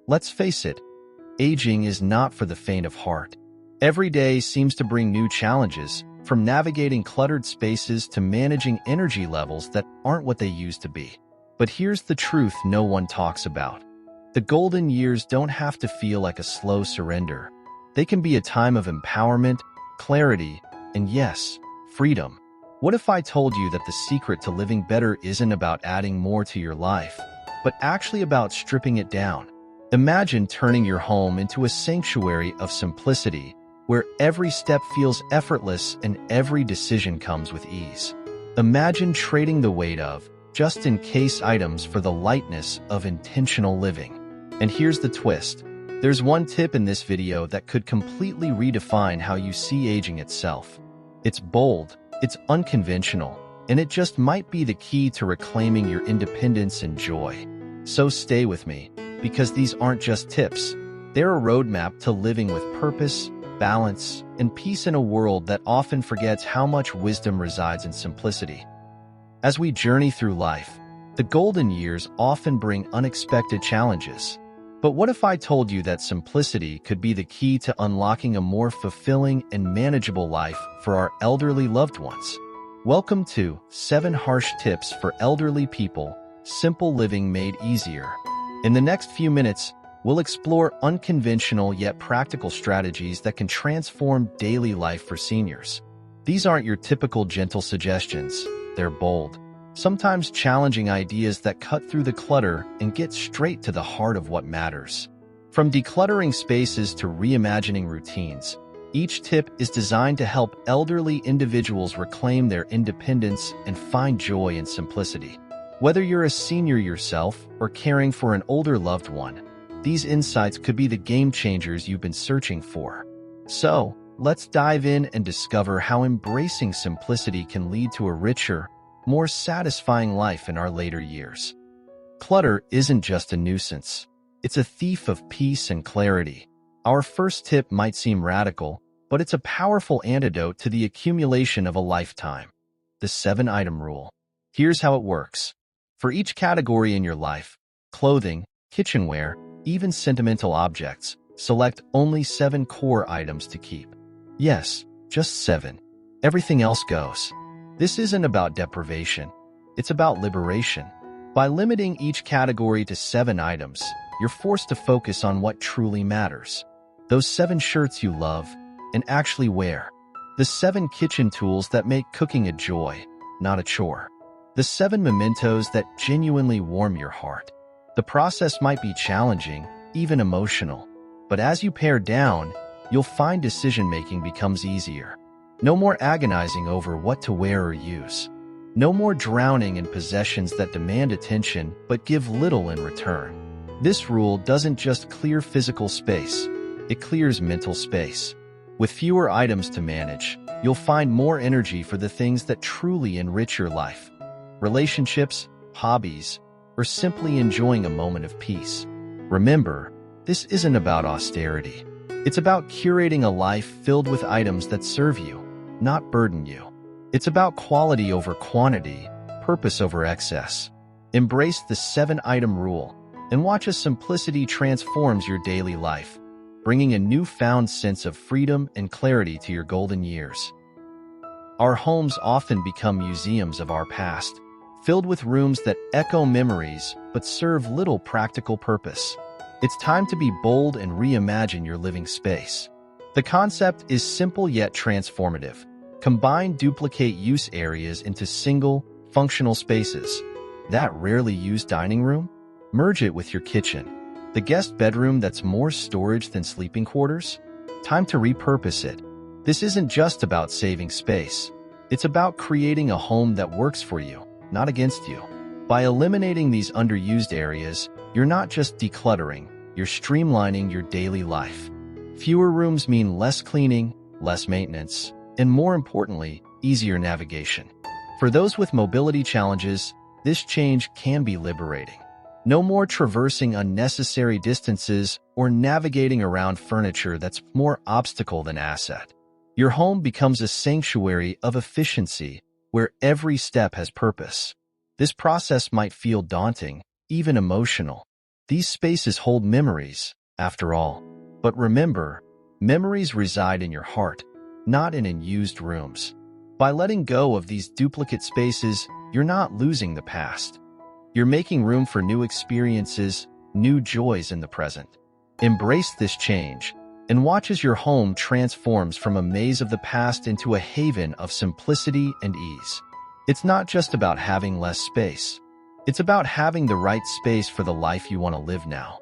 Let's face it, aging is not for the faint of heart. Every day seems to bring new challenges, from navigating cluttered spaces to managing energy levels that aren't what they used to be. But here's the truth no one talks about. The golden years don't have to feel like a slow surrender. They can be a time of empowerment, clarity, and yes, freedom. What if I told you that the secret to living better isn't about adding more to your life, but actually about stripping it down? Imagine turning your home into a sanctuary of simplicity, where every step feels effortless and every decision comes with ease. Imagine trading the weight of just-in-case items for the lightness of intentional living. And here's the twist. There's one tip in this video that could completely redefine how you see aging itself. It's bold, it's unconventional, and it just might be the key to reclaiming your independence and joy. So stay with me, because these aren't just tips. They're a roadmap to living with purpose, balance, and peace in a world that often forgets how much wisdom resides in simplicity. As we journey through life, the golden years often bring unexpected challenges. But what if I told you that simplicity could be the key to unlocking a more fulfilling and manageable life for our elderly loved ones? Welcome to 7 Harsh Tips for Elderly People, Simple Living Made Easier. In the next few minutes, we'll explore unconventional yet practical strategies that can transform daily life for seniors. These aren't your typical gentle suggestions. They're bold, sometimes challenging ideas that cut through the clutter and get straight to the heart of what matters. From decluttering spaces to reimagining routines, each tip is designed to help elderly individuals reclaim their independence and find joy in simplicity. Whether you're a senior yourself or caring for an older loved one, these insights could be the game changers you've been searching for. So, let's dive in and discover how embracing simplicity can lead to a richer, more satisfying life in our later years. Clutter isn't just a nuisance. It's a thief of peace and clarity. Our first tip might seem radical, but it's a powerful antidote to the accumulation of a lifetime. The 7-item rule. Here's how it works. For each category in your life, clothing, kitchenware, even sentimental objects, select only 7 core items to keep. Yes, just 7. Everything else goes. This isn't about deprivation. It's about liberation. By limiting each category to 7 items, you're forced to focus on what truly matters. Those 7 shirts you love and actually wear. The 7 kitchen tools that make cooking a joy, not a chore. The 7 mementos that genuinely warm your heart. The process might be challenging, even emotional, but as you pare down, you'll find decision-making becomes easier. No more agonizing over what to wear or use. No more drowning in possessions that demand attention but give little in return. This rule doesn't just clear physical space, it clears mental space. With fewer items to manage, you'll find more energy for the things that truly enrich your life. Relationships, hobbies, or simply enjoying a moment of peace. Remember, this isn't about austerity. It's about curating a life filled with items that serve you, not burden you. It's about quality over quantity, purpose over excess. Embrace the 7-item rule and watch as simplicity transforms your daily life, bringing a newfound sense of freedom and clarity to your golden years. Our homes often become museums of our past, filled with rooms that echo memories but serve little practical purpose. It's time to be bold and reimagine your living space. The concept is simple yet transformative. Combine duplicate use areas into single, functional spaces. That rarely used dining room? Merge it with your kitchen. The guest bedroom that's more storage than sleeping quarters? Time to repurpose it. This isn't just about saving space. It's about creating a home that works for you, not against you. By eliminating these underused areas, you're not just decluttering, you're streamlining your daily life. Fewer rooms mean less cleaning, less maintenance, and more importantly, easier navigation. For those with mobility challenges, this change can be liberating. No more traversing unnecessary distances or navigating around furniture that's more obstacle than asset. Your home becomes a sanctuary of efficiency where every step has purpose. This process might feel daunting, even emotional. These spaces hold memories, after all. But remember, memories reside in your heart, not in unused rooms. By letting go of these duplicate spaces, you're not losing the past. You're making room for new experiences, new joys in the present. Embrace this change, and watch as your home transforms from a maze of the past into a haven of simplicity and ease. It's not just about having less space. It's about having the right space for the life you want to live now.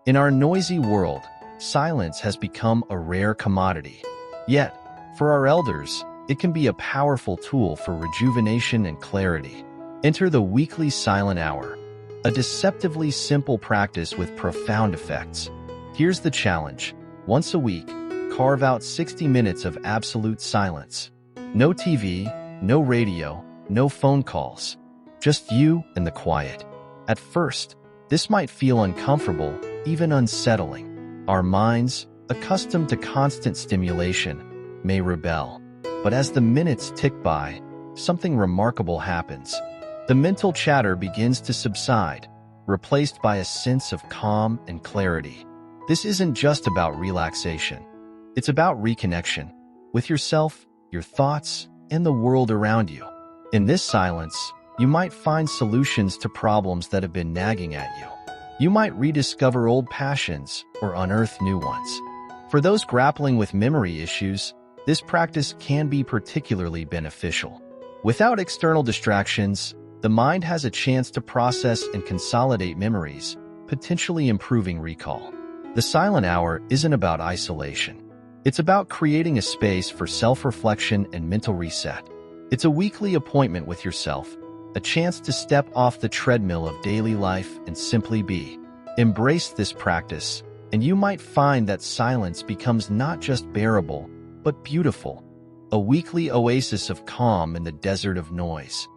In our noisy world, silence has become a rare commodity. Yet, for our elders, it can be a powerful tool for rejuvenation and clarity. Enter the weekly silent hour, a deceptively simple practice with profound effects. Here's the challenge. Once a week, carve out 60 minutes of absolute silence. No TV, no radio, no phone calls. Just you and the quiet. At first, this might feel uncomfortable, even unsettling. Our minds, accustomed to constant stimulation, may rebel. But as the minutes tick by, something remarkable happens. The mental chatter begins to subside, replaced by a sense of calm and clarity. This isn't just about relaxation. It's about reconnection with yourself, your thoughts, and the world around you. In this silence, you might find solutions to problems that have been nagging at you. You might rediscover old passions or unearth new ones. For those grappling with memory issues, this practice can be particularly beneficial. Without external distractions, the mind has a chance to process and consolidate memories, potentially improving recall. The silent hour isn't about isolation. It's about creating a space for self-reflection and mental reset. It's a weekly appointment with yourself, a chance to step off the treadmill of daily life and simply be. Embrace this practice, and you might find that silence becomes not just bearable, but beautiful, a weekly oasis of calm in the desert of noise.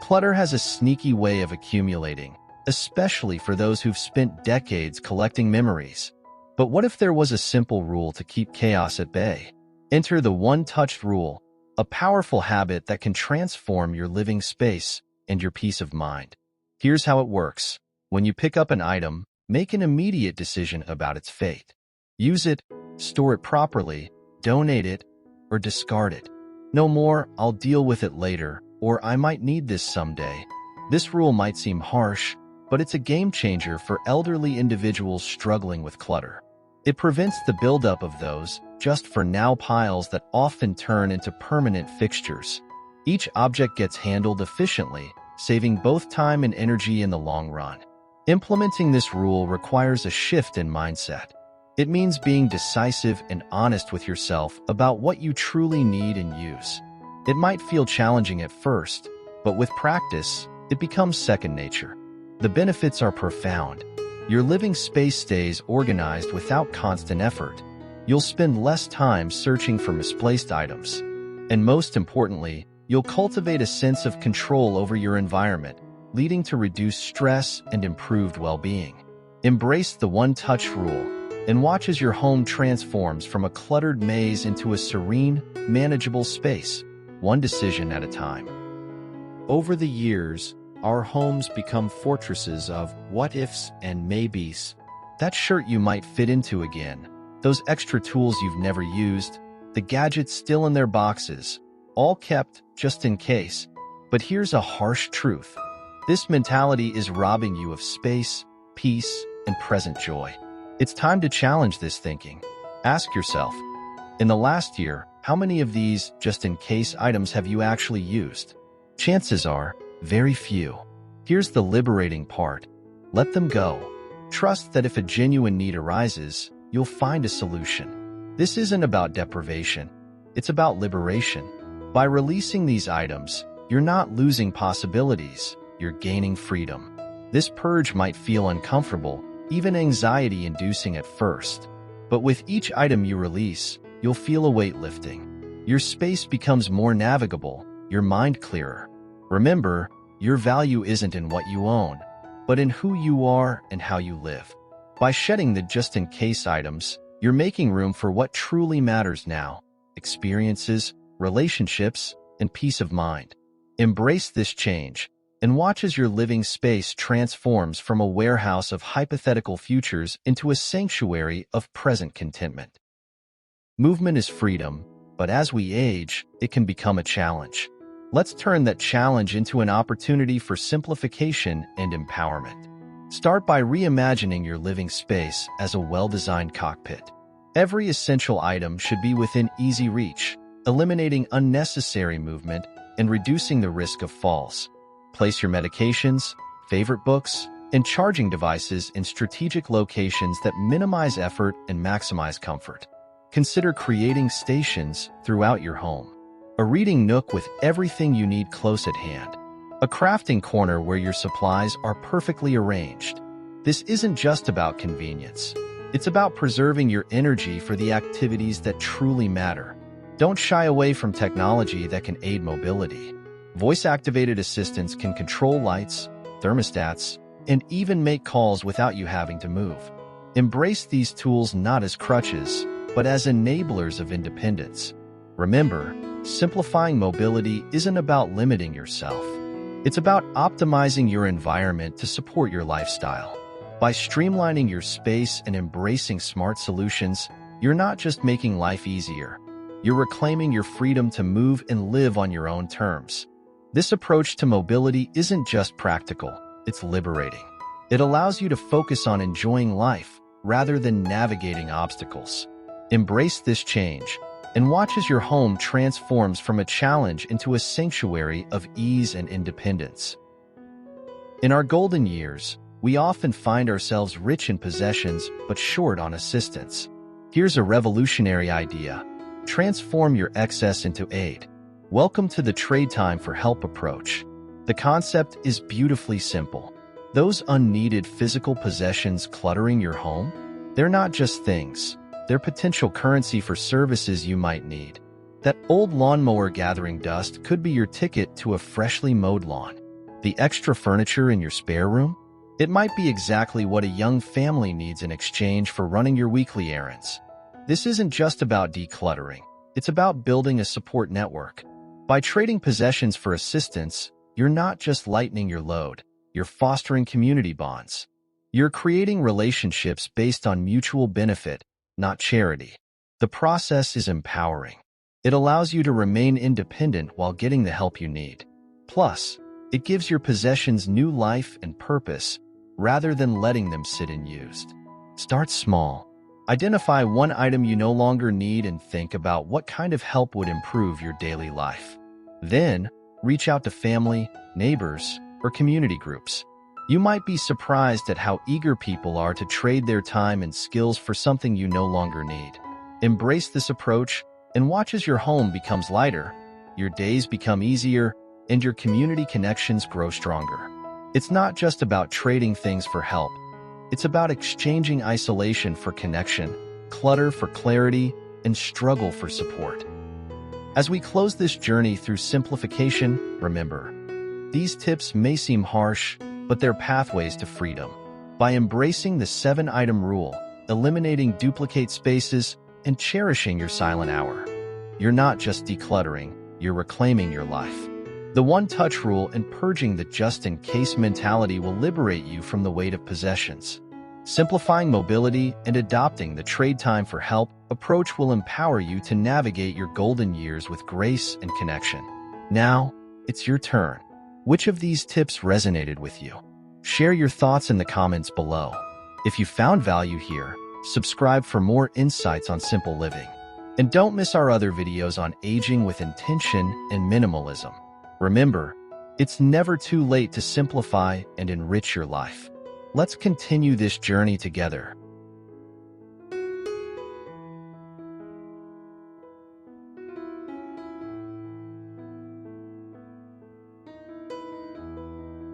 Clutter has a sneaky way of accumulating, especially for those who've spent decades collecting memories. But what if there was a simple rule to keep chaos at bay? Enter the one-touch rule, a powerful habit that can transform your living space and your peace of mind. Here's how it works. When you pick up an item, make an immediate decision about its fate. Use it, store it properly, donate it, or discard it. No more, "I'll deal with it later," or "I might need this someday." This rule might seem harsh, but it's a game changer for elderly individuals struggling with clutter. It prevents the buildup of those just-for-now piles that often turn into permanent fixtures. Each object gets handled efficiently, saving both time and energy in the long run. Implementing this rule requires a shift in mindset. It means being decisive and honest with yourself about what you truly need and use. It might feel challenging at first, but with practice, it becomes second nature. The benefits are profound. Your living space stays organized without constant effort. You'll spend less time searching for misplaced items. And most importantly, you'll cultivate a sense of control over your environment, leading to reduced stress and improved well-being. Embrace the one-touch rule, and watch as your home transforms from a cluttered maze into a serene, manageable space, one decision at a time. Over the years, our homes become fortresses of what-ifs and maybes. That shirt you might fit into again, those extra tools you've never used, the gadgets still in their boxes, all kept just in case. But here's a harsh truth. This mentality is robbing you of space, peace, and present joy. It's time to challenge this thinking. Ask yourself, in the last year, how many of these just-in-case items have you actually used? Chances are, very few. Here's the liberating part. Let them go. Trust that if a genuine need arises, you'll find a solution. This isn't about deprivation. It's about liberation. By releasing these items, you're not losing possibilities. You're gaining freedom. This purge might feel uncomfortable, even anxiety-inducing at first. But with each item you release, you'll feel a weight lifting. Your space becomes more navigable, your mind clearer. Remember, your value isn't in what you own, but in who you are and how you live. By shedding the just-in-case items, you're making room for what truly matters now: experiences, relationships, and peace of mind. Embrace this change, and watch as your living space transforms from a warehouse of hypothetical futures into a sanctuary of present contentment. Movement is freedom, but as we age, it can become a challenge. Let's turn that challenge into an opportunity for simplification and empowerment. Start by reimagining your living space as a well-designed cockpit. Every essential item should be within easy reach, eliminating unnecessary movement and reducing the risk of falls. Place your medications, favorite books, and charging devices in strategic locations that minimize effort and maximize comfort. Consider creating stations throughout your home. A reading nook with everything you need close at hand. A crafting corner where your supplies are perfectly arranged. This isn't just about convenience. It's about preserving your energy for the activities that truly matter. Don't shy away from technology that can aid mobility. Voice-activated assistants can control lights, thermostats, and even make calls without you having to move. Embrace these tools not as crutches, but as enablers of independence. Remember, simplifying mobility isn't about limiting yourself. It's about optimizing your environment to support your lifestyle. By streamlining your space and embracing smart solutions, you're not just making life easier. You're reclaiming your freedom to move and live on your own terms. This approach to mobility isn't just practical, it's liberating. It allows you to focus on enjoying life rather than navigating obstacles. Embrace this change and watch as your home transforms from a challenge into a sanctuary of ease and independence. In our golden years, we often find ourselves rich in possessions but short on assistance. Here's a revolutionary idea. Transform your excess into aid. Welcome to the trade time for help approach. The concept is beautifully simple. Those unneeded physical possessions cluttering your home, they're not just things. They're potential currency for services you might need. That old lawnmower gathering dust could be your ticket to a freshly mowed lawn. The extra furniture in your spare room? It might be exactly what a young family needs in exchange for running your weekly errands. This isn't just about decluttering. It's about building a support network. By trading possessions for assistance, you're not just lightening your load. You're fostering community bonds. You're creating relationships based on mutual benefit, not charity. The process is empowering. It allows you to remain independent while getting the help you need. Plus, it gives your possessions new life and purpose rather than letting them sit unused. Start small. Identify one item you no longer need and think about what kind of help would improve your daily life. Then, reach out to family, neighbors, or community groups. You might be surprised at how eager people are to trade their time and skills for something you no longer need. Embrace this approach and watch as your home becomes lighter, your days become easier, and your community connections grow stronger. It's not just about trading things for help. It's about exchanging isolation for connection, clutter for clarity, and struggle for support. As we close this journey through simplification, remember, these tips may seem harsh, but they're pathways to freedom. By embracing the 7-item rule, eliminating duplicate spaces, and cherishing your silent hour, you're not just decluttering, you're reclaiming your life. The one-touch rule and purging the just-in-case mentality will liberate you from the weight of possessions. Simplifying mobility and adopting the trade time for help approach will empower you to navigate your golden years with grace and connection. Now, it's your turn. Which of these tips resonated with you? Share your thoughts in the comments below. If you found value here, subscribe for more insights on simple living. And don't miss our other videos on aging with intention and minimalism. Remember, it's never too late to simplify and enrich your life. Let's continue this journey together.